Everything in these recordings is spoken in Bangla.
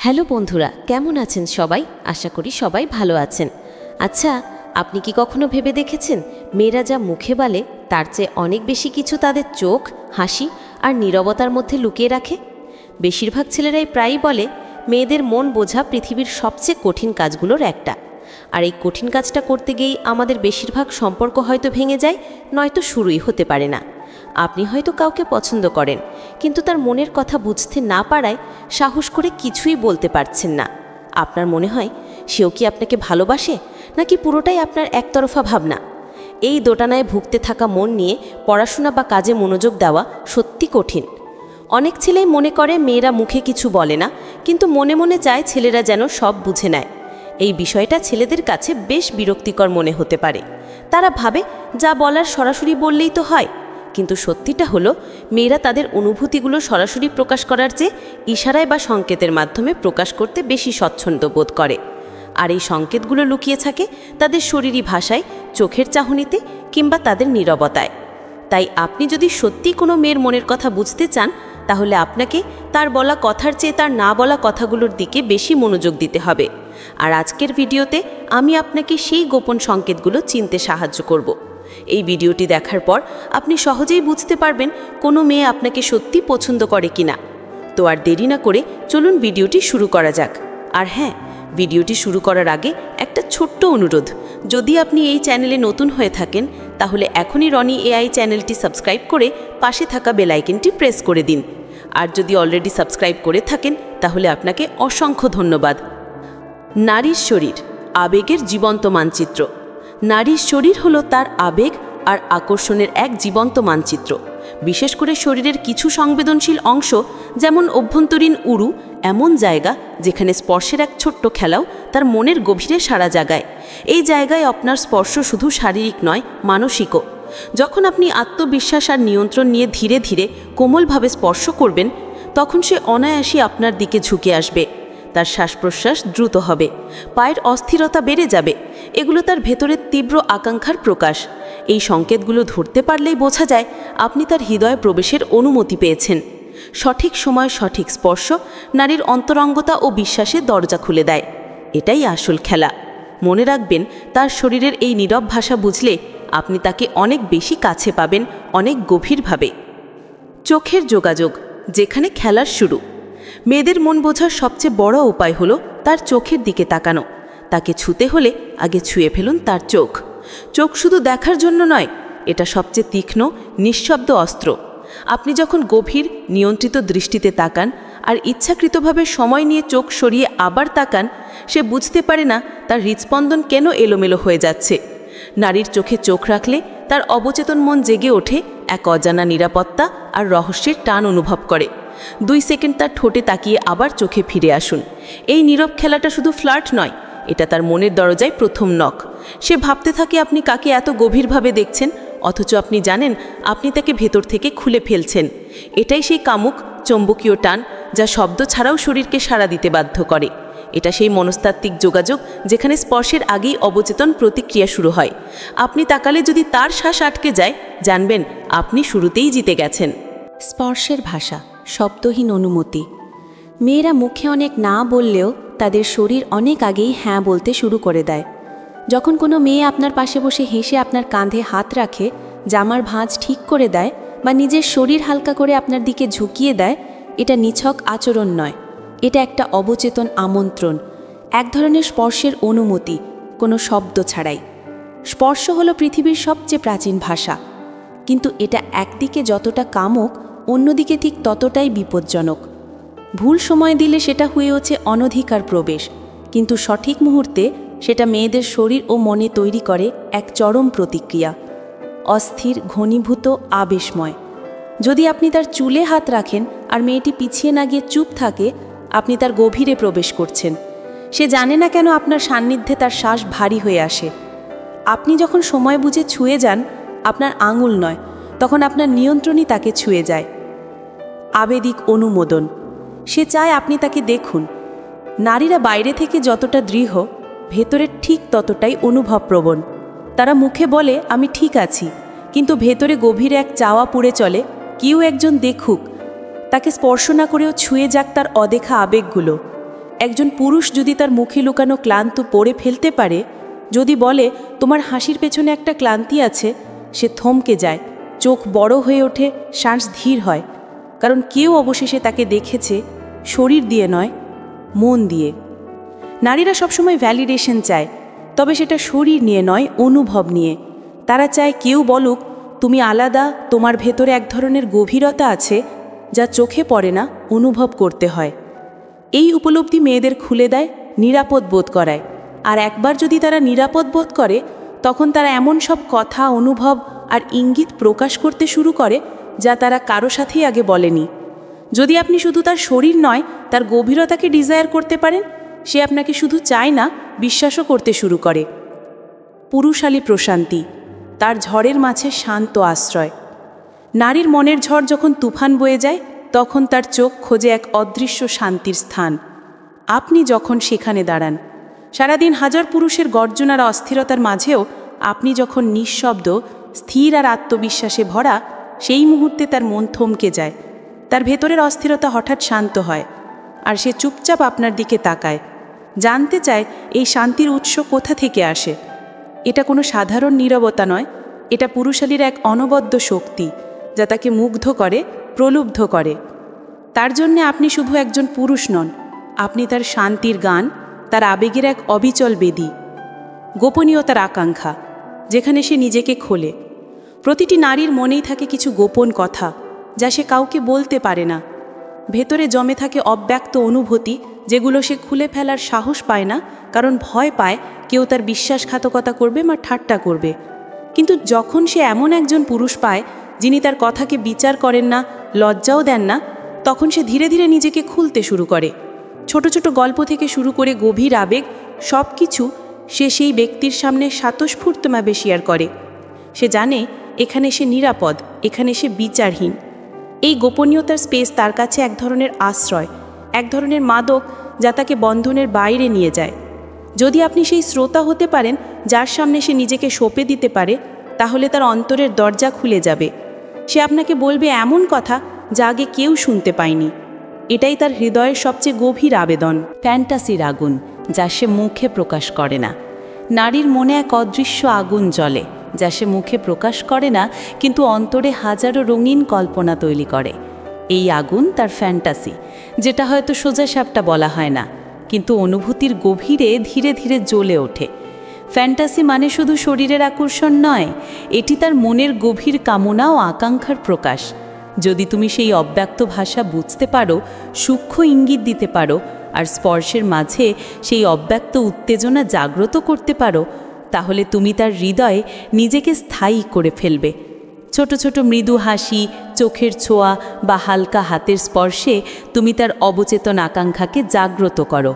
হ্যালো বন্ধুরা, কেমন আছেন সবাই? আশা করি সবাই ভালো আছেন। আচ্ছা, আপনি কি কখনো ভেবে দেখেছেন মেয়েরা যা মুখে বলে তার চেয়ে অনেক বেশি কিছু তাদের চোখ, হাসি আর নীরবতার মধ্যে লুকিয়ে রাখে? বেশিরভাগ ছেলেরাই প্রায়ই বলে মেয়েদের মন বোঝা পৃথিবীর সবচেয়ে কঠিন কাজগুলোর একটা। আর এই কঠিন কাজটা করতে গিয়েই আমাদের বেশিরভাগ সম্পর্ক হয়তো ভেঙে যায়, নয়তো শুরুই হতে পারে না। আপনি হয়তো কাউকে পছন্দ করেন, কিন্তু তার মনের কথা বুঝতে না পারায় সাহস করে কিছুই বলতে পারছেন না। আপনার মনে হয় সেও কি আপনাকে ভালোবাসে, নাকি পুরোটাই আপনার একতরফা ভাবনা? এই দোটানায় ভুগতে থাকা মন নিয়ে পড়াশোনা বা কাজে মনোযোগ দেওয়া সত্যি কঠিন। অনেক ছেলেই মনে করে মেয়েরা মুখে কিছু বলে না, কিন্তু মনে মনে চায় ছেলেরা যেন সব বুঝে নেয়। এই বিষয়টা ছেলেদের কাছে বেশ বিরক্তিকর মনে হতে পারে। তারা ভাবে যা বলার সরাসরি বললেই তো হয়, কিন্তু সত্যিটা হলো মেয়েরা তাদের অনুভূতিগুলো সরাসরি প্রকাশ করার চেয়ে ইশারায় বা সংকেতের মাধ্যমে প্রকাশ করতে বেশি স্বচ্ছন্দ বোধ করে। আর এই সংকেতগুলো লুকিয়ে থাকে তাদের শরীরী ভাষায়, চোখের চাহনিতে কিংবা তাদের নীরবতায়। তাই আপনি যদি সত্যি কোনো মেয়ের মনের কথা বুঝতে চান, তাহলে আপনাকে তার বলা কথার চেয়ে তার না বলা কথাগুলোর দিকে বেশি মনোযোগ দিতে হবে। আর আজকের ভিডিওতে আমি আপনাকে সেই গোপন সংকেতগুলো চিনতে সাহায্য করব। এই ভিডিওটি দেখার পর আপনি সহজেই বুঝতে পারবেন কোনো মেয়ে আপনাকে সত্যি পছন্দ করে কিনা। তো আর দেরি না করে চলুন ভিডিওটি শুরু করা যাক। আর হ্যাঁ, ভিডিওটি শুরু করার আগে একটা ছোট্ট অনুরোধ, যদি আপনি এই চ্যানেলে নতুন হয়ে থাকেন তাহলে এখনই রনি এআই চ্যানেলটি সাবস্ক্রাইব করে পাশে থাকা বেল আইকনটি প্রেস করে দিন। আর যদি অলরেডি সাবস্ক্রাইব করে থাকেন তাহলে আপনাকে অসংখ্য ধন্যবাদ। নারীর শরীর, আবেগের জীবন্ত মানচিত্র। নারীর শরীর হলো তার আবেগ আর আকর্ষণের এক জীবন্ত মানচিত্র। বিশেষ করে শরীরের কিছু সংবেদনশীল অংশ, যেমন অভ্যন্তরীণ উরু, এমন জায়গা যেখানে স্পর্শের এক ছোট্ট খেলাও তার মনের গভীরে সাড়া জাগায়। এই জায়গায় আপনার স্পর্শ শুধু শারীরিক নয়, মানসিকও। যখন আপনি আত্মবিশ্বাস আর নিয়ন্ত্রণ নিয়ে ধীরে ধীরে কোমলভাবে স্পর্শ করবেন, তখন সে অনায়াসই আপনার দিকে ঝুঁকে আসবে। তার শ্বাস প্রশ্বাস দ্রুত হবে, পায়ের অস্থিরতা বেড়ে যাবে। এগুলো তার ভেতরের তীব্র আকাঙ্ক্ষার প্রকাশ। এই সংকেতগুলো ধরতে পারলেই বোঝা যায় আপনি তার হৃদয়ে প্রবেশের অনুমতি পেয়েছেন। সঠিক সময় সঠিক স্পর্শ নারীর অন্তরঙ্গতা ও বিশ্বাসের দরজা খুলে দেয়। এটাই আসল খেলা। মনে রাখবেন, তার শরীরের এই নীরব ভাষা বুঝলে আপনি তাকে অনেক বেশি কাছে পাবেন, অনেক গভীরভাবে। চোখের যোগাযোগ, যেখানে খেলার শুরু। মেয়েদের মন বোঝার সবচেয়ে বড় উপায় হলো তার চোখের দিকে তাকানো। তাকে ছুতে হলে আগে ছুঁয়ে ফেলুন তার চোখ। চোখ শুধু দেখার জন্য নয়, এটা সবচেয়ে তীক্ষ্ণ, নিঃশব্দ অস্ত্র। আপনি যখন গভীর, নিয়ন্ত্রিত দৃষ্টিতে তাকান আর ইচ্ছাকৃতভাবে সময় নিয়ে চোখ সরিয়ে আবার তাকান, সে বুঝতে পারে না তার হৃদস্পন্দন কেন এলোমেলো হয়ে যাচ্ছে। নারীর চোখে চোখ রাখলে তার অবচেতন মন জেগে ওঠে, এক অজানা নিরাপত্তা আর রহস্যের টান অনুভব করে। 2 সেকেন্ড তার ঠোঁটে তাকিয়ে আবার চোখে ফিরে আসুন। এই নীরব খেলাটা শুধু ফ্লার্ট নয়, এটা তার মনের দরজায় প্রথম নক। সে ভাবতে থাকে আপনি কাকে এত গভীরভাবে দেখছেন, অথচ আপনি জানেন আপনি তাকে ভেতর থেকে খুলে ফেলছেন। এটাই সেই কামুক, চৌম্বকীয় টান যা শব্দ ছাড়াও শরীরকে সাড়া দিতে বাধ্য করে। এটা সেই মনস্তাত্ত্বিক যোগাযোগ যেখানে স্পর্শের আগেই অবচেতন প্রতিক্রিয়া শুরু হয়। আপনি তাকালে যদি তার শ্বাস আটকে যায়, জানবেন আপনি শুরুতেই জিতে গেছেন। স্পর্শের ভাষা, শব্দহীন অনুমতি। মেয়েরা মুখে অনেক না বললেও তাদের শরীর অনেক আগেই হ্যাঁ বলতে শুরু করে দেয়। যখন কোনো মেয়ে আপনার পাশে বসে হেসে আপনার কাঁধে হাত রাখে, জামার ভাঁজ ঠিক করে দেয় বা নিজের শরীর হালকা করে আপনার দিকে ঝুঁকিয়ে দেয়, এটা নিছক আচরণ নয়, এটা একটা অবচেতন আমন্ত্রণ, এক ধরনের স্পর্শের অনুমতি, কোনো শব্দ ছাড়াই। স্পর্শ হলো পৃথিবীর সবচেয়ে প্রাচীন ভাষা, কিন্তু এটা একদিকে যতটা কামক, অন্যদিকে ঠিক ততটাই বিপজ্জনক। ভুল সময় দিলে সেটা হয়ে ওঠে অনধিকার প্রবেশ, কিন্তু সঠিক মুহূর্তে সেটা মেয়েদের শরীর ও মনে তৈরি করে এক চরম প্রতিক্রিয়া, অস্থির, ঘনীভূত, আবেশময়। যদি আপনি তার চুলে হাত রাখেন আর মেয়েটি পিছিয়ে না গিয়ে চুপ থাকে, আপনি তার গভীরে প্রবেশ করছেন। সে জানে না কেন আপনার সান্নিধ্যে তার শ্বাস ভারী হয়ে আসে। আপনি যখন সময় বুঝে ছুঁয়ে যান, আপনার আঙুল নয়, তখন আপনার নিয়ন্ত্রণই তাকে ছুঁয়ে যায়। আবেগিক অনুমোদন, সে চায় আপনি তাকে দেখুন। নারীরা বাইরে থেকে যতটা দৃঢ়, ভেতরে ঠিক ততটাই অনুভবপ্রবণ। তারা মুখে বলে আমি ঠিক আছি, কিন্তু ভেতরে গভীরে এক চাওয়া পুড়ে চলে, কেউ একজন দেখুক, তাকে স্পর্শ না করেও ছুঁয়ে যাক তার অদেখা আবেগগুলো। একজন পুরুষ যদি তার মুখে লুকানো ক্লান্ত পড়ে ফেলতে পারে, যদি বলে তোমার হাসির পেছনে একটা ক্লান্তি আছে, সে থমকে যায়, চোখ বড় হয়ে ওঠে, শ্বাস ধীর হয়, কারণ কেউ অবশেষে তাকে দেখেছে শরীর দিয়ে নয়, মন দিয়ে। নারীরা সবসময় ভ্যালিডেশন চায়, তবে সেটা শরীর নিয়ে নয়, অনুভব নিয়ে। তারা চায় কেউ বলুক তুমি আলাদা, তোমার ভেতরে এক ধরনের গভীরতা আছে যা চোখে পড়ে না, অনুভব করতে হয়। এই উপলব্ধি মেয়েদের খুলে দেয়, নিরাপদ বোধ করায়। আর একবার যদি তারা নিরাপদ বোধ করে, তখন তারা এমন সব কথা, অনুভব আর ইঙ্গিত প্রকাশ করতে শুরু করে যা তারা কারো সাথেই আগে বলেনি। যদি আপনি শুধু তার শরীর নয়, তার গভীরতাকে ডিজায়ার করতে পারেন, সে আপনাকে শুধু চায় না, বিশ্বাসও করতে শুরু করে। পুরুষালী প্রশান্তি, তার ঝড়ের মাঝে শান্ত আশ্রয়। নারীর মনের ঝড় যখন তুফান বয়ে যায়, তখন তার চোখ খোঁজে এক অদৃশ্য শান্তির স্থান। আপনি যখন সেখানে দাঁড়ান, সারাদিন হাজার পুরুষের গর্জন আর অস্থিরতার মাঝেও আপনি যখন নিঃশব্দ, স্থির আর আত্মবিশ্বাসে ভরা, সেই মুহূর্তে তার মন থমকে যায়। তার ভেতরের অস্থিরতা হঠাৎ শান্ত হয়, আর সে চুপচাপ আপনার দিকে তাকায়, জানতে চায় এই শান্তির উৎস কোথা থেকে আসে। এটা কোনো সাধারণ নীরবতা নয়, এটা পুরুষালীর এক অনবদ্য শক্তি যা তাকে মুগ্ধ করে, প্রলুব্ধ করে। তার জন্যে আপনি শুধু একজন পুরুষ নন, আপনি তার শান্তির গান, তার আবেগের এক অবিচল বেদী। গোপনীয়তার আকাঙ্ক্ষা, যেখানে সে নিজেকে খোলে। প্রতিটি নারীর মনেই থাকে কিছু গোপন কথা যা সে কাউকে বলতে পারে না। ভেতরে জমে থাকে অব্যক্ত অনুভূতি, যেগুলো সে খুলে ফেলার সাহস পায় না, কারণ ভয় পায় কেউ তার বিশ্বাসঘাতকতা করবে বা ঠাট্টা করবে। কিন্তু যখন সে এমন একজন পুরুষ পায় যিনি তার কথাকে বিচার করেন না, লজ্জাও দেন না, তখন সে ধীরে ধীরে নিজেকে খুলতে শুরু করে। ছোট ছোট গল্প থেকে শুরু করে গভীর আবেগ, সব কিছু সে সেই ব্যক্তির সামনে স্বতঃস্ফূর্তভাবে শেয়ার করে। সে জানে এখানে সে নিরাপদ, এখানে সে বিচারহীন। এই গোপনীয়তার স্পেস তার কাছে এক ধরনের আশ্রয়, এক ধরনের মাদক যা তাকে বন্ধনের বাইরে নিয়ে যায়। যদি আপনি সেই শ্রোতা হতে পারেন যার সামনে সে নিজেকে সঁপে দিতে পারে, তাহলে তার অন্তরের দরজা খুলে যাবে। সে আপনাকে বলবে এমন কথা যা আগে কেউ শুনতে পায়নি। এটাই তার হৃদয়ের সবচেয়ে গভীর আবেদন। ফ্যান্টাসির আগুন, যা সে মুখে প্রকাশ করে না। নারীর মনে এক অদৃশ্য আগুন জ্বলে, যা সে মুখে প্রকাশ করে না, কিন্তু অন্তরে হাজারো রঙিন কল্পনা তৈরি করে। এই আগুন তার ফ্যান্টাসি, যেটা হয়তো সোজাসাপটা বলা হয় না, কিন্তু অনুভূতির গভীরে ধীরে ধীরে জ্বলে ওঠে। ফ্যান্টাসি মানে শুধু শরীরের আকর্ষণ নয়, এটি তার মনের গভীর কামনা ও আকাঙ্ক্ষার প্রকাশ। যদি তুমি সেই অব্যক্ত ভাষা বুঝতে পারো, সূক্ষ্ম ইঙ্গিত দিতে পারো, আর স্পর্শের মাঝে সেই অব্যক্ত উত্তেজনা জাগ্রত করতে পারো, তাহলে তুমি তার হৃদয়ে নিজেকে স্থায়ী করে ফেলবে। ছোট ছোট মৃদু হাসি, চোখের ছোঁয়া বা হালকা হাতের স্পর্শে তুমি তার অবচেতন আকাঙ্ক্ষাকে জাগ্রত করো।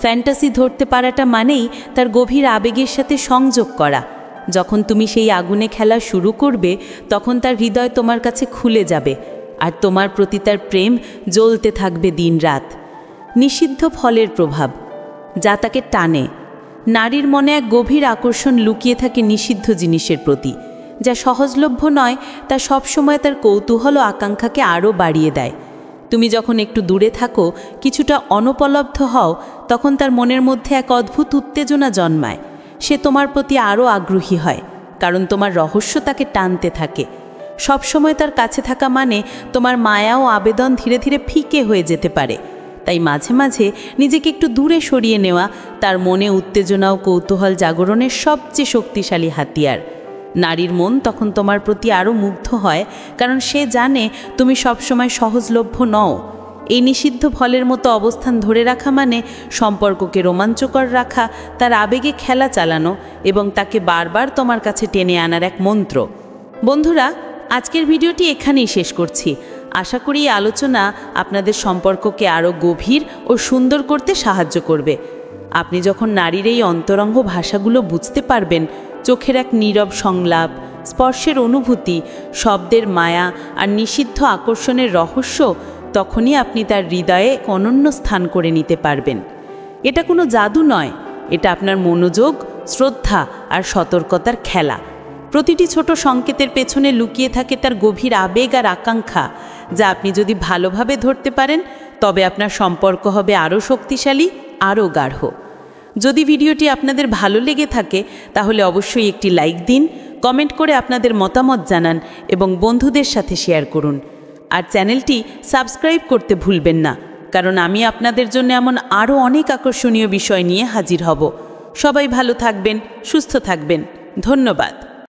ফ্যান্টাসি ধরতে পারাটা মানেই তার গভীর আবেগের সাথে সংযোগ করা। যখন তুমি সেই আগুনে খেলা শুরু করবে, তখন তার হৃদয় তোমার কাছে খুলে যাবে, আর তোমার প্রতি তার প্রেম জ্বলতে থাকবে দিনরাত। নিষিদ্ধ ফলের প্রভাব, যা তাকে টানে। নারীর মনে এক গভীর আকর্ষণ লুকিয়ে থাকে নিষিদ্ধ জিনিসের প্রতি, যা সহজলভ্য নয়, তা সবসময় তার কৌতূহল ও আকাঙ্ক্ষাকে আরও বাড়িয়ে দেয়। তুমি যখন একটু দূরে থাকো, কিছুটা অনুপলব্ধ হও, তখন তার মনের মধ্যে এক অদ্ভুত উত্তেজনা জন্মায়। সে তোমার প্রতি আরও আগ্রহী হয়, কারণ তোমার রহস্য তাকে টানতে থাকে। সবসময় তার কাছে থাকা মানে তোমার মায়া ও আবেদন ধীরে ধীরে ফিকে হয়ে যেতে পারে। তাই মাঝে মাঝে নিজেকে একটু দূরে সরিয়ে নেওয়া তার মনে উত্তেজনা ও কৌতূহল জাগরণের সবচেয়ে শক্তিশালী হাতিয়ার। নারীর মন তখন তোমার প্রতি আরও মুগ্ধ হয়, কারণ সে জানে তুমি সবসময় সহজলভ্য নও। এই নিষিদ্ধ ফলের মতো অবস্থান ধরে রাখা মানে সম্পর্ককে রোমাঞ্চকর রাখা, তার আবেগে খেলা চালানো এবং তাকে বারবার তোমার কাছে টেনে আনার এক মন্ত্র। বন্ধুরা, আজকের ভিডিওটি এখানেই শেষ করছি। আশা করি এই আলোচনা আপনাদের সম্পর্ককে আরও গভীর ও সুন্দর করতে সাহায্য করবে। আপনি যখন নারীর এই অন্তরঙ্গ ভাষাগুলো বুঝতে পারবেন, চোখের এক নীরব সংলাপ, স্পর্শের অনুভূতি, শব্দের মায়া আর নিষিদ্ধ আকর্ষণের রহস্য, তখনই আপনি তার হৃদয়ে অনন্য স্থান করে নিতে পারবেন। এটা কোনো জাদু নয়, এটা আপনার মনোযোগ, শ্রদ্ধা আর সতর্কতার খেলা। প্রতিটি ছোট সংকেতের পেছনে লুকিয়ে থাকে তার গভীর আবেগ আর আকাঙ্ক্ষা, যা আপনি যদি ভালোভাবে ধরতে পারেন, তবে আপনার সম্পর্ক হবে আরও শক্তিশালী, আরও গাঢ়। যদি ভিডিওটি আপনাদের ভালো লেগে থাকে তাহলে অবশ্যই একটি লাইক দিন, কমেন্ট করে আপনাদের মতামত জানান এবং বন্ধুদের সাথে শেয়ার করুন। আর চ্যানেলটি সাবস্ক্রাইব করতে ভুলবেন না, কারণ আমি আপনাদের জন্য এমন আরও অনেক আকর্ষণীয় বিষয় নিয়ে হাজির হব। সবাই ভালো থাকবেন, সুস্থ থাকবেন। ধন্যবাদ।